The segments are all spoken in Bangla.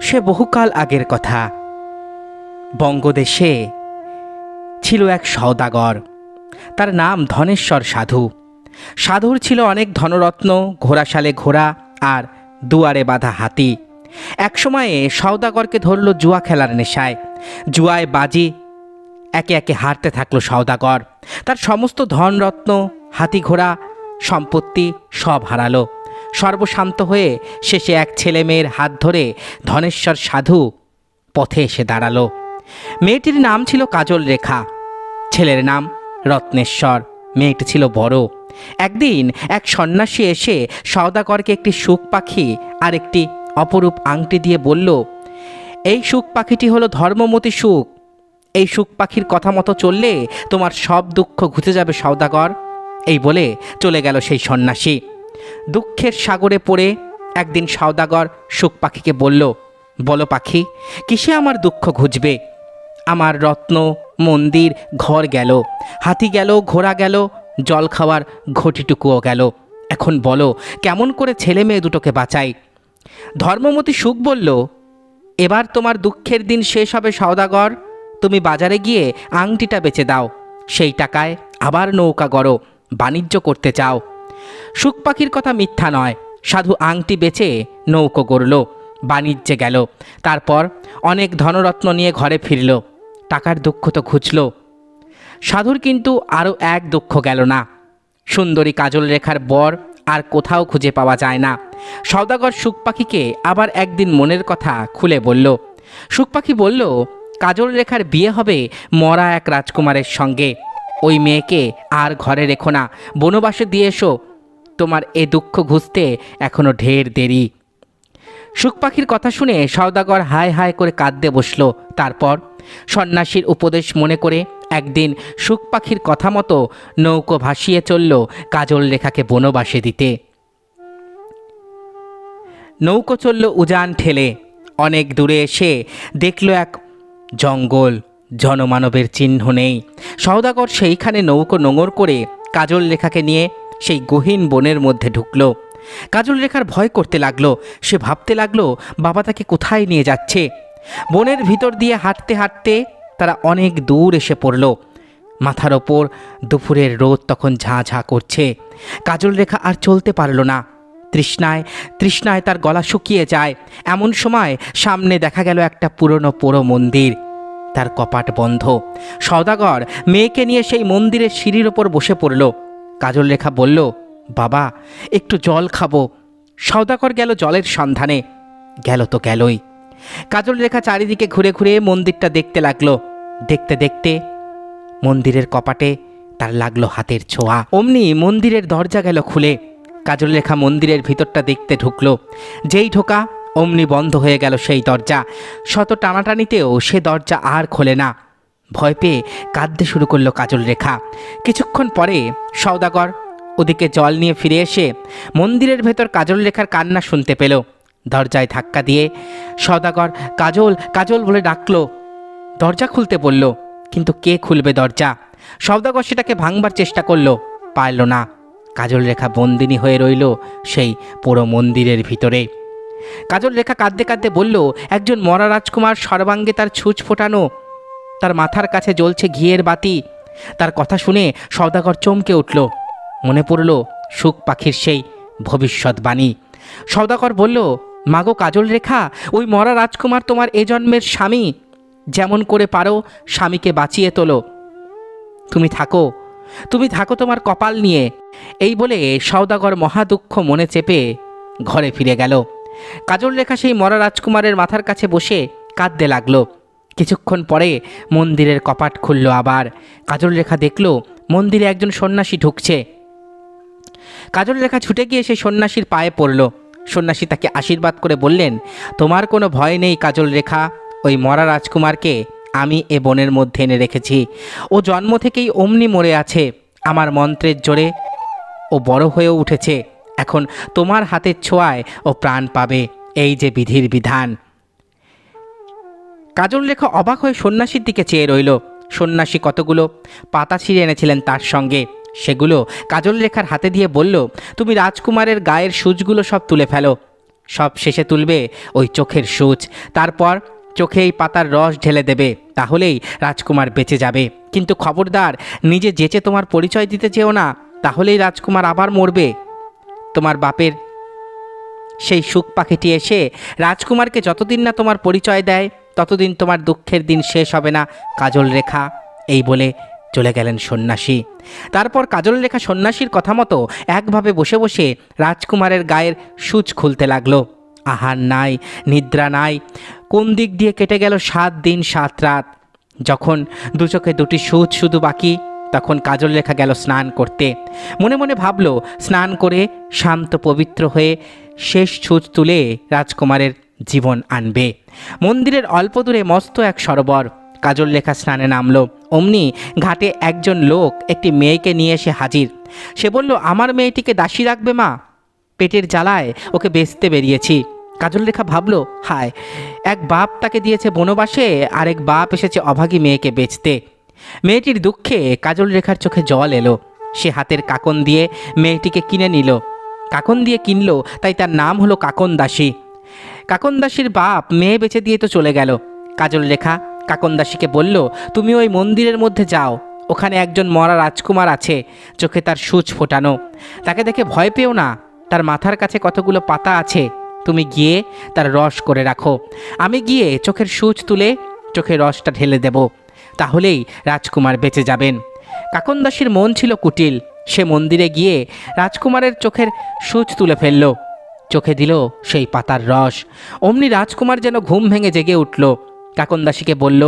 সে বহুকাল আগের কথা। বঙ্গদেশে ছিল এক সওদাগর, তার নাম ধনেশ্বর সাধু। সাধুর ছিল অনেক ধনরত্ন, ঘোড়াশালে ঘোড়া আর দুয়ারে বাঁধা হাতি। একসময়ে সওদাগরকে ধরল জুয়া খেলার নেশায়। জুয়ায় বাজি একে একে হারতে থাকলো সওদাগর। তার সমস্ত ধনরত্ন, হাতি ঘোড়া, সম্পত্তি সব হারালো। সর্বশান্ত হয়ে শেষে এক ছেলে মেয়ের হাত ধরে ধনেশ্বর সাধু পথে এসে দাঁড়ালো। মেয়েটির নাম ছিল কাজল রেখা, ছেলের নাম রত্নেশ্বর। মেয়েটি ছিল বড়। একদিন এক সন্ন্যাসী এসে সওদাগরকে একটি শুক পাখি আর একটি অপরূপ আংটি দিয়ে বলল, এই শুক পাখিটি হলো ধর্মমতী শুক। এই শুক পাখির কথা মতো চললে তোমার সব দুঃখ ঘুচে যাবে সওদাগর। এই বলে চলে গেল সেই সন্ন্যাসী। দুঃখের সাগরে পড়ে একদিন সওদাগর শুক পাখিকে বলল, বলো পাখি, কিসে আমার দুঃখ ঘুচবে? আমার রত্ন, মন্দির, ঘর গেল, হাতি গেল, ঘোড়া গেল, জল খাওয়ার ঘটিটুকুও গেল। এখন বলো কেমন করে ছেলে মেয়ে দুটোকে বাঁচাই? ধর্মমতী শুক বলল, এবার তোমার দুঃখের দিন শেষ হবে সওদাগর। তুমি বাজারে গিয়ে আংটিটা বেচে দাও, সেই টাকায় আবার নৌকা গড়ো, বাণিজ্য করতে চাও। শুক পাখির কথা মিথ্যা নয়। সাধু আংটি বেচে নৌকো গড়ল, বাণিজ্যে গেল। তারপর অনেক ধনরত্ন নিয়ে ঘরে ফিরল। টাকার দুঃখ তো ঘুচল। সাধুর কিন্তু আরও এক দুঃখ গেল না। সুন্দরী কাজল রেখার বর আর কোথাও খুঁজে পাওয়া যায় না। সওদাগর শুক পাখিকে আবার একদিন মনের কথা খুলে বলল। শুক পাখি বলল, কাজল রেখার বিয়ে হবে মরা এক রাজকুমারের সঙ্গে। ওই মেয়েকে আর ঘরে রেখো না, বনবাসে দিয়ে এসো। তোমার এ দুঃখ ঘুচতে এখনো ঢের দেরি। শুক পাখির কথা শুনে সওদাগর হায় হায় করে কাঁদতে বসল। তারপর সন্ন্যাসীর উপদেশ মনে করে একদিন শুক পাখির কথা মতো নৌকো ভাসিয়ে চলল কাজল রেখাকে বনবাসে দিতে। নৌকো চলল উজান ঠেলে। অনেক দূরে এসে দেখল এক জঙ্গল, জনমানবের চিহ্ন নেই। সওদাগর সেইখানে নৌকো নোঙর করে কাজল রেখাকে নিয়ে সেই গহীন বনের মধ্যে ঢুকল। কাজল রেখার ভয় করতে লাগলো। সে ভাবতে লাগলো বাবা তাকে কোথায় নিয়ে যাচ্ছে। বনের ভিতর দিয়ে হাঁটতে হাঁটতে তারা অনেক দূর এসে পড়ল। মাথার ওপর দুপুরের রোদ তখন ঝাঁ ঝাঁ করছে। কাজল রেখা আর চলতে পারল না। তৃষ্ণায় তৃষ্ণায় তার গলা শুকিয়ে যায়। এমন সময় সামনে দেখা গেল একটা পুরনো পোড়ো মন্দির, তার কপাট বন্ধ। সওদাগর মেয়েকে নিয়ে সেই মন্দিরের সিঁড়ির ওপর বসে পড়ল। কাজল রেখা বলল, বাবা একটু জল খাবো। সওদাগর গেল জলের সন্ধানে। গেল তো গেলই। কাজল রেখা চারিদিকে ঘুরে ঘুরে মন্দিরটা দেখতে লাগলো। দেখতে দেখতে মন্দিরের কপাটে তার লাগলো হাতের ছোঁয়া। অমনি মন্দিরের দরজা গেল খুলে। কাজল রেখা মন্দিরের ভিতরটা দেখতে ঢুকলো। যেই ঢোকা অমনি বন্ধ হয়ে গেল সেই দরজা। শত টানাটানিতেও সে দরজা আর খোলে না। ভয় পেয়ে কাঁদতে শুরু করলো কাজল রেখা। কিছুক্ষণ পরে সওদাগর ওদিকে জল নিয়ে ফিরে এসে মন্দিরের ভেতর কাজল রেখার কান্না শুনতে পেল। দরজায় ধাক্কা দিয়ে সওদাগর কাজল কাজল বলে ডাকলো। দরজা খুলতে বলল, কিন্তু কে খুলবে দরজা? সওদাগর সেটাকে ভাঙবার চেষ্টা করলো, পারল না। কাজল রেখা বন্দিনী হয়ে রইল সেই পুরো মন্দিরের ভিতরে। কাজল রেখা কাঁদতে কাঁদতে বলল, একজন মরা রাজকুমার, সর্বাঙ্গে তার ছুঁচ ফোটানো, তার মাথার কাছে জ্বলছে ঘিয়ের বাতি। তার কথা শুনে সওদাগর চমকে উঠল। মনে পড়ল শুক পাখির সেই ভবিষ্যৎবাণী। সওদাগর বলল, মাগো কাজল রেখা, ওই মরা রাজকুমার তোমার এ জন্মের স্বামী। যেমন করে পারো স্বামীকে বাঁচিয়ে তোলো। তুমি থাকো তোমার কপাল নিয়ে। এই বলে সওদাগর মহা দুঃখ মনে চেপে ঘরে ফিরে গেল। কাজল রেখা সেই মরা রাজকুমারের মাথার কাছে বসে কাঁদতে লাগলো। কিছুক্ষণ পরে মন্দিরের কপাট খুলল আবার। কাজল রেখা দেখল মন্দিরে একজন সন্ন্যাসী ঢুকছে। কাজল রেখা ছুটে গিয়ে সেই সন্ন্যাসীর পায়ে পড়ল। সন্ন্যাসী তাকে আশীর্বাদ করে বললেন, তোমার কোনো ভয় নেই কাজল রেখা। ওই মরা রাজকুমারকে আমি এ বনের মধ্যে এনে রেখেছি। ও জন্ম থেকেই অমনি মরে আছে। আমার মন্ত্রের জোরে ও বড় হয়েও উঠেছে। এখন তোমার হাতের ছোঁয়ায় ও প্রাণ পাবে। এই যে বিধির বিধান। কাজল রেখা অবাক হয়ে সন্ন্যাসীর দিকে চেয়ে রইল। সন্ন্যাসী কতগুলো পাতা ছিঁড়ে এনেছিলেন তার সঙ্গে। সেগুলো কাজল রেখার হাতে দিয়ে বলল, তুমি রাজকুমারের গায়ের সূচগুলো সব তুলে ফেলো। সব শেষে তুলবে ওই চোখের সূচ, তারপর চোখে এই পাতার রস ঢেলে দেবে, তাহলেই রাজকুমার বেঁচে যাবে। কিন্তু খবরদার নিজে যেচে তোমার পরিচয় দিতে চেও না, তাহলেই রাজকুমার আবার মরবে। তোমার বাপের সেই সুখ পাখিটি এসে রাজকুমারকে যতদিন না তোমার পরিচয় দেয় ততদিন তোমার দুঃখের দিন শেষ হবে না কাজল রেখা। এই বলে চলে গেলেন সন্ন্যাসী। তারপর কাজল রেখা সন্ন্যাসীর কথা মতো একভাবে বসে বসে রাজকুমারের গায়ের সূচ খুলতে লাগলো। আহার নাই, নিদ্রা নাই, কোন দিক দিয়ে কেটে গেল 7 দিন 7 রাত। যখন দু চোখে দুটি সূচ শুধু বাকি, তখন কাজল রেখা গেল স্নান করতে। মনে মনে ভাবল স্নান করে শান্ত পবিত্র হয়ে শেষ সূচ তুলে রাজকুমারের জীবন আনবে। মন্দিরের অল্প দূরে মস্ত এক সরোবর। কাজল রেখা স্নানে নামলো। অমনি ঘাটে একজন লোক একটি মেয়েকে নিয়ে এসে হাজির। সে বলল, আমার মেয়েটিকে দাসী রাখবে মা, পেটের জ্বালায় ওকে বেচতে বেরিয়েছি। কাজল রেখা ভাবলো, হায়, এক বাপ তাকে দিয়েছে বনবাসে, আর এক বাপ এসেছে অভাগী মেয়েকে বেচতে। মেয়েটির দুঃখে কাজল রেখার চোখে জল এলো। সে হাতের কাকন দিয়ে মেয়েটিকে কিনে নিল। কাকন দিয়ে কিনলো, তাই তার নাম হলো কাকন দাসী। কাকন দাসীর বাপ মেয়ে বেচে দিয়ে তো চলে গেল। কাজল রেখা কাকন দাসীকে বলল, তুমি ওই মন্দিরের মধ্যে যাও, ওখানে একজন মরা রাজকুমার আছে, চোখে তার সূচ ফোটানো। তাকে দেখে ভয় পেও না, তার মাথার কাছে কতগুলো পাতা আছে, তুমি গিয়ে তার রস করে রাখো। আমি গিয়ে চোখের সূচ তুলে চোখের রসটা ঢেলে দেব, তাহলেই রাজকুমার বেঁচে যাবেন। কাকন দাসীর মন ছিল কুটিল। সে মন্দিরে গিয়ে রাজকুমারের চোখের সূচ তুলে ফেলল, চোখে দিল সেই পাতার রস। অমনি রাজকুমার যেন ঘুম ভেঙে জেগে উঠল। কাকন দাসীকে বলল,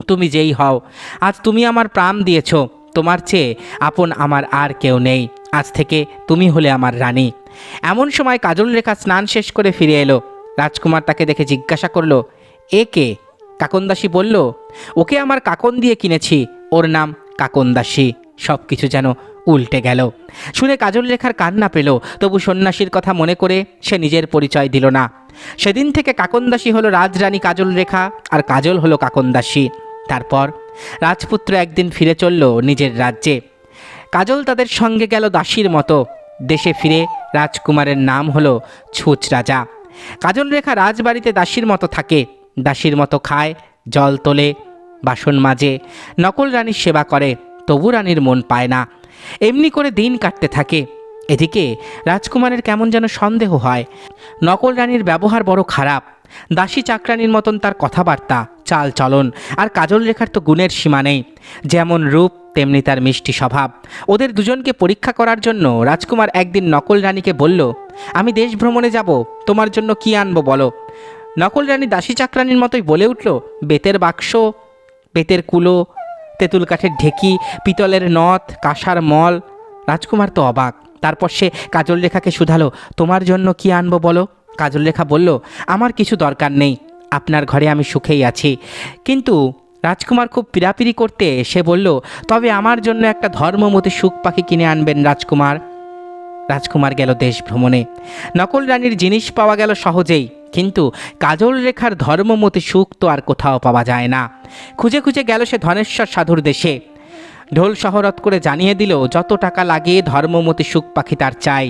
তুমি যেই হও, আজ তুমি আমার প্রাণ দিয়েছ, তোমার চেয়ে আপন আমার আর কেউ নেই, আজ থেকে তুমি হলে আমার রানী। এমন সময় কাজল রেখা স্নান শেষ করে ফিরে এলো। রাজকুমার তাকে দেখে জিজ্ঞাসা করলো, এ কে? কাকন দাসী বলল, ওকে আমার কাকন দিয়ে কিনেছি, ওর নাম কাকন দাসী। সব কিছু যেন উল্টে গেল। শুনে কাজল রেখার কান্না পেল, তবু সন্ন্যাসীর কথা মনে করে সে নিজের পরিচয় দিল না। সেদিন থেকে কাকন দাসী হলো রাজরানী কাজল রেখা, আর কাজল হলো কাকন দাসী। তারপর রাজপুত্র একদিন ফিরে চলল নিজের রাজ্যে। কাজল তাদের সঙ্গে গেল দাসীর মতো। দেশে ফিরে রাজকুমারের নাম হলো ছুঁচ রাজা। কাজল রেখা রাজবাড়িতে দাসীর মতো থাকে, দাসীর মতো খায়, জল তোলে, বাসন মাজে, নকল রানীর সেবা করে, তবু রানীর মন পায় না। এমনি করে দিন কাটতে থাকে। এদিকে রাজকুমারের কেমন যেন সন্দেহ হয়। নকল রানীর ব্যবহার বড় খারাপ, দাসী চাকরানির মতন তার কথাবার্তা, চাল চলন। আর কাজল রেখার তো গুণের সীমা নেই, যেমন রূপ তেমনি তার মিষ্টি স্বভাব। ওদের দুজনকে পরীক্ষা করার জন্য রাজকুমার একদিন নকল রানীকে বলল, আমি দেশ ভ্রমণে যাব, তোমার জন্য কি আনবো বলো। নকল রানী দাসী চাকরানির মতোই বলে উঠল, বেতের বাক্স, বেতের কুলো, তেঁতুল কাঠের ঢেকি, পিতলের নথ, কাঁসার মল। রাজকুমার তো অবাক। তারপর সে কাজল রেখাকে শুধালো, তোমার জন্য কি আনবো বলো। কাজল রেখা বলল, আমার কিছু দরকার নেই, আপনার ঘরে আমি সুখেই আছি। কিন্তু রাজকুমার খুব পিড়াপিড়ি করতে সে বলল, তবে আমার জন্য একটা ধর্মমতী সুখ পাখি কিনে আনবেন রাজকুমার। রাজকুমার গেল দেশ ভ্রমণে। নকল রানীর জিনিস পাওয়া গেল সহজেই, কিন্তু কাজল রেখার ধর্মমতী সুখ তো আর কোথাও পাওয়া যায় না। খুঁজে খুঁজে গেল সে ধনেশ্বর সাধুর দেশে। ঢোল শহরত করে জানিয়ে দিল, যত টাকা লাগে ধর্মমতী সুখ পাখি তার চাই।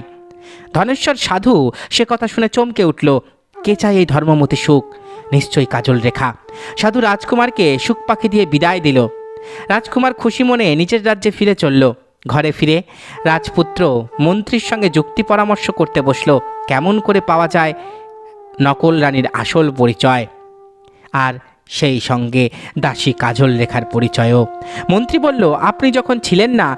ধনেশ্বর সাধু সে কথা শুনে চমকে উঠল। কে চায় এই ধর্মমতী সুখ? নিশ্চয়ই কাজল রেখা। সাধু রাজকুমারকে সুখ পাখি দিয়ে বিদায় দিল। রাজকুমার খুশি মনে নিজের রাজ্যে ফিরে চলল। ঘরে ফিরে রাজপুত্র মন্ত্রীর সঙ্গে যুক্তি পরামর্শ করতে বসল, কেমন করে পাওয়া যায় নকল রানীর আসল পরিচয়, আর সেই সঙ্গে দাসী কাজল রেখার পরিচয়ও। মন্ত্রী বলল, আপনি যখন ছিলেন না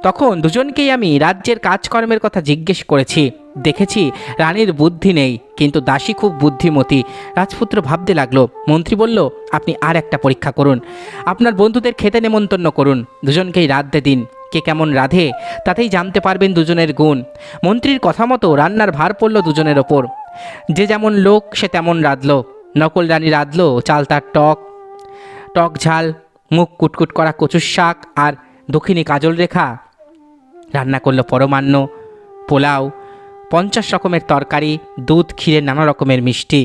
তখন দুজনকেই আমি রাজ্যের কাজকর্মের কথা জিজ্ঞেস করেছি, দেখেছি রানীর বুদ্ধি নেই, কিন্তু দাসী খুব বুদ্ধিমতী। রাজপুত্র ভাবতে লাগলো। মন্ত্রী বলল, আপনি আর একটা পরীক্ষা করুন, আপনার বন্ধুদের খেতে নেমন্তন্ন করুন, দুজনকেই রাঁধতে দিন, কে কেমন রাঁধে তাতেই জানতে পারবেন দুজনের গুণ। মন্ত্রীর কথা মতো রান্নার ভার পড়ল দুজনের ওপর। যে যেমন লোক সে তেমন রাঁধল। নকল রানী রাঁধল চাল তার টক টক ঝাল, মুখ কুটকুট করা কচুর শাক, আর দক্ষিণী কাজল রেখা রান্না করলো পরমান্ন, পোলাও, 50 রকমের তরকারি, দুধ, ক্ষীরের নানা রকমের মিষ্টি।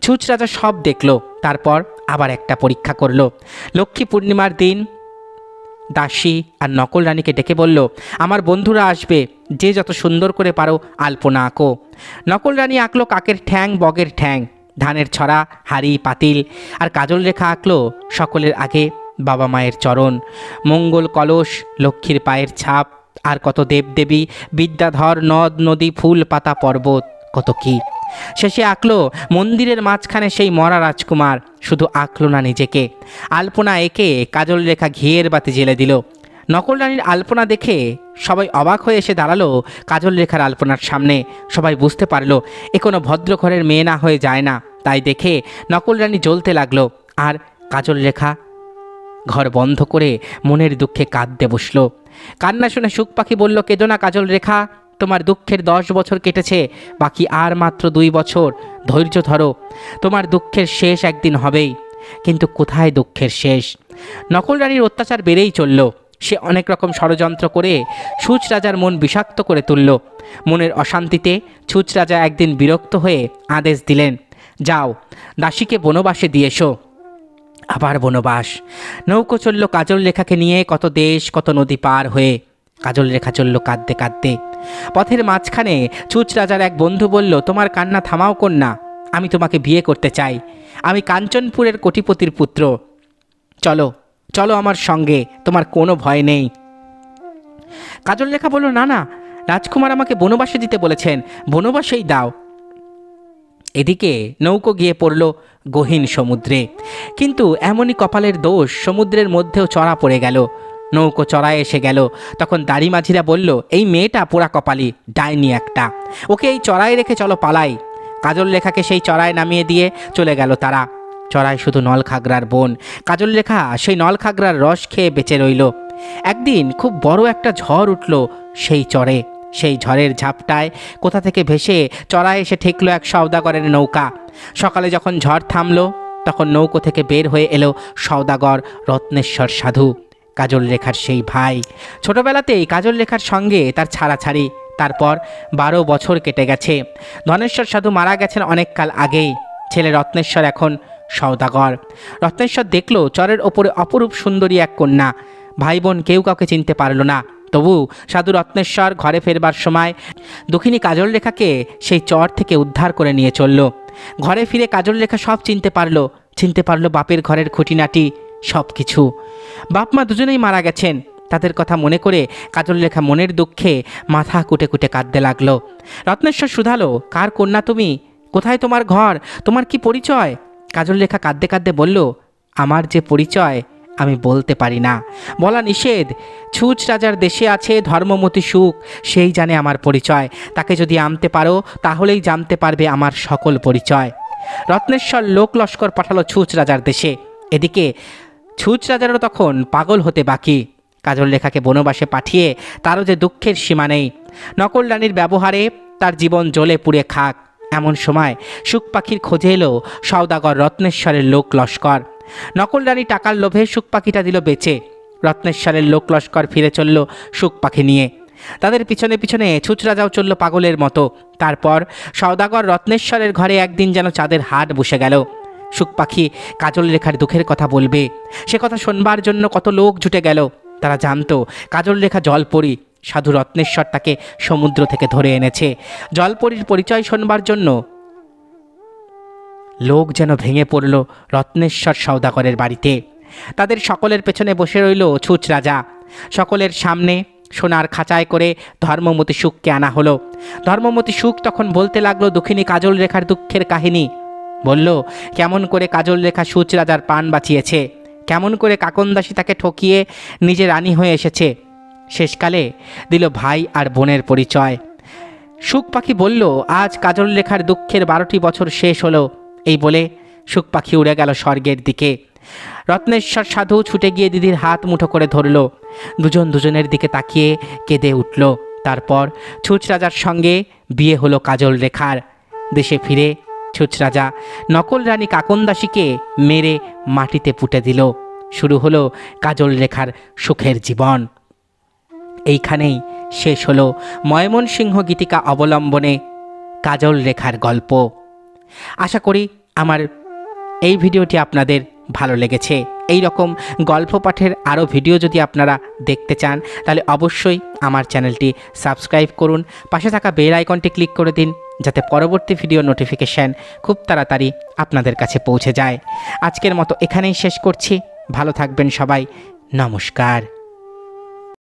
ছুঁচ রাজা সব দেখলো। তারপর আবার একটা পরীক্ষা করলো। লক্ষ্মী পূর্ণিমার দিন দাসী আর নকল রানীকে ডেকে বলল, আমার বন্ধুরা আসবে, যে যত সুন্দর করে পারো আলপনা আঁকো। নকল রানী আঁকলো কাকের ঠ্যাং, বগের ঠ্যাং, ধানের ছড়া, হাঁড়ি, পাতিল। আর কাজল রেখা আঁকলো সকলের আগে বাবা মায়ের চরণ, মঙ্গল কলস, লক্ষ্মীর পায়ের ছাপ, আর কত দেবদেবী, বিদ্যাধর, নদ নদী, ফুল পাতা, পর্বত, কত কি। শেষে আঁকলো মন্দিরের মাঝখানে সেই মরা রাজকুমার। শুধু আঁকলো না নিজেকে, আলপনা এঁকে কাজল রেখা ঘিয়ের বাতি জ্বেলে দিল। নকল রানীর আলপনা দেখে সবাই অবাক হয়ে এসে দাঁড়ালো কাজল রেখার আলপনার সামনে। সবাই বুঝতে পারলো এ কোনো ভদ্র ঘরের মেয়ে না হয়ে যায় না। তাই দেখে নকল রানী জ্বলতে লাগলো, আর কাজল রেখা ঘর বন্ধ করে মনের দুঃখে কাঁদতে বসলো। কান্না শুনে সুখ পাখি বলল, কেঁদো না কাজল রেখা, তোমার দুঃখের 10 বছর কেটেছে, বাকি আর মাত্র 2 বছর। ধৈর্য ধরো, তোমার দুঃখের শেষ একদিন হবেই। কিন্তু কোথায় দুঃখের শেষ? নকল রানীর অত্যাচার বেড়েই চলল। সে অনেক রকম ষড়যন্ত্র করে ছুঁচ রাজার মন বিষাক্ত করে তুলল। মনের অশান্তিতে ছুঁচ রাজা একদিন বিরক্ত হয়ে আদেশ দিলেন, যাও দাসীকে বনবাসে দিয়ে এসো। আবার বনবাস। নৌকো চলল কাজল রেখাকে নিয়ে কত দেশ কত নদী পার হয়ে। কাজল রেখা চলল কাঁদতে কাঁদতে। পথের মাঝখানে ছুঁচ রাজার এক বন্ধু বলল, তোমার কান্না থামাও কন্যা, আমি তোমাকে বিয়ে করতে চাই। আমি কাঞ্চনপুরের কোটিপতির পুত্র, চলো চলো আমার সঙ্গে, তোমার কোনো ভয় নেই। কাজল রেখা বলল, না না, রাজকুমার আমাকে বনবাসে দিতে বলেছেন, বনবাসেই দাও। এদিকে নৌকো গিয়ে পড়ল গহীন সমুদ্রে। কিন্তু এমনই কপালের দোষ, সমুদ্রের মধ্যেও চড়া পড়ে গেল। নৌকো চড়ায় এসে গেল। তখন দাড়ি মাঝিরা বলল, এই মেয়েটা পোড়া কপালি, ডাইনি একটা, ওকে এই চড়ায় রেখে চলো পালাই। কাজল রেখাকে সেই চড়ায় নামিয়ে দিয়ে চলে গেল তারা। চড়ায় শুধু নলখাগড়ার বন। কাজল রেখা সেই নলখাগড়ার রস খেয়ে বেঁচে রইল। একদিন খুব বড় একটা ঝড় উঠল সেই চরে। সেই ঝড়ের ঝাপটায় কোথা থেকে ভেসে চড়ায় এসে ঠেকলো এক সওদাগরের নৌকা। সকালে যখন ঝড় থামলো, তখন নৌকো থেকে বের হয়ে এলো সওদাগর রত্নেশ্বর সাধু, কাজল রেখার সেই ভাই। ছোটবেলাতেই কাজল রেখার সঙ্গে তার ছাড়াছাড়ি। তারপর 12 বছর কেটে গেছে। ধনেশ্বর সাধু মারা গেছেন অনেক কাল আগেই। ছেলে রত্নেশ্বর এখন সওদাগর। রত্নেশ্বর দেখলো চরের ওপরে অপরূপ সুন্দরী এক কন্যা। ভাই বোন কেউ কাউকে চিনতে পারল না। তবু সাধু রত্নেশ্বর ঘরে ফেরবার সময় দুঃখিনী কাজল রেখাকে সেই চর থেকে উদ্ধার করে নিয়ে চলল। ঘরে ফিরে কাজল রেখা সব চিনতে পারলো বাপের ঘরের খুঁটিনাটি সব কিছু। বাপ মা দুজনেই মারা গেছেন। তাদের কথা মনে করে কাজল রেখা মনের দুঃখে মাথা কুটে কুটে কাঁদতে লাগলো। রত্নেশ্বর শুধালো, কার কন্যা তুমি? কোথায় তোমার ঘর? তোমার কি পরিচয়? কাজল রেখা কাঁদতে কাঁদতে বলল, আমার যে পরিচয় আমি বলতে পারি না, বলা নিষেধ। ছুঁচ রাজার দেশে আছে ধর্মমতি সুখ, সেই জানে আমার পরিচয়। তাকে যদি আনতে পারো তাহলেই জানতে পারবে আমার সকল পরিচয়। রত্নেশ্বর লোক লস্কর পাঠালো ছুঁচ রাজার দেশে। এদিকে ছুঁচ রাজারও তখন পাগল হতে বাকি। কাজল রেখাকে বনবাসে পাঠিয়ে তারও যে দুঃখের সীমা নেই। নকল রানীর ব্যবহারে তার জীবন জ্বলে পুড়ে খাক। এমন সময় সুখ পাখির খোঁজে এলো সওদাগর রত্নেশ্বরের লোক লস্কর। নকল রানী টাকার লোভে সুখ পাখিটা দিল বেচে। রত্নেশ্বরের লোক লস্কর ফিরে চলল সুখ পাখি নিয়ে। তাদের পিছনে পিছনে ছুঁচ রাজাও চলল পাগলের মতো। তারপর সওদাগর রত্নেশ্বরের ঘরে একদিন যেন চাঁদের হাট বসে গেল। সুখ পাখি কাজল রেখার দুঃখের কথা বলবে, সে কথা শোনবার জন্য কত লোক জুটে গেল। তারা জানতো কাজল রেখা জলপরি। সাধু রত্নেশ্বর তাকে সমুদ্র থেকে ধরে এনেছে। জলপরীর পরিচয় শোনবার জন্য লোক যেন ভেঙে পড়ল রত্নেশ্বর সওদাগরের বাড়িতে। তাদের সকলের পেছনে বসে রইল ছুঁচ রাজা। সকলের সামনে সোনার খাঁচায় করে ধর্মমতি সুখকে আনা হলো। ধর্মমতি সুখ তখন বলতে লাগলো দুঃখিনী কাজল রেখার দুঃখের কাহিনী। বলল, কেমন করে কাজল রেখা ছুঁচ রাজার প্রাণ বাঁচিয়েছে, কেমন করে কাকনদাসী তাকে ঠকিয়ে নিজে রানী হয়ে এসেছে। শেষকালে দিল ভাই আর বোনের পরিচয়। সুখ পাখি বলল, আজ কাজল রেখার দুঃখের 12টি বছর শেষ হলো। এই বলে সুখ পাখি উড়ে গেল স্বর্গের দিকে। রত্নেশ্বর সাধু ছুটে গিয়ে দিদির হাত মুঠো করে ধরল। দুজন দুজনের দিকে তাকিয়ে কেঁদে উঠল। তারপর ছুঁচ রাজার সঙ্গে বিয়ে হলো কাজল রেখার। দেশে ফিরে ছুঁচ রাজা নকল রানী কাকনদাসীকে মেরে মাটিতে পুঁতে দিল। শুরু হলো কাজল রেখার সুখের জীবন। এইখানেই শেষ হলো ময়মনসিংহ গীতিকা অবলম্বনে কাজল রেখার গল্প। আশা করি আমার এই ভিডিওটি আপনাদের ভালো লেগেছে। এই রকম গল্প পাঠের আরও ভিডিও যদি আপনারা দেখতে চান তাহলে অবশ্যই আমার চ্যানেলটি সাবস্ক্রাইব করুন, পাশে থাকা বেল আইকনটি ক্লিক করে দিন যাতে পরবর্তী ভিডিও নোটিফিকেশান খুব তাড়াতাড়ি আপনাদের কাছে পৌঁছে যায়। আজকের মতো এখানেই শেষ করছি। ভালো থাকবেন সবাই। নমস্কার।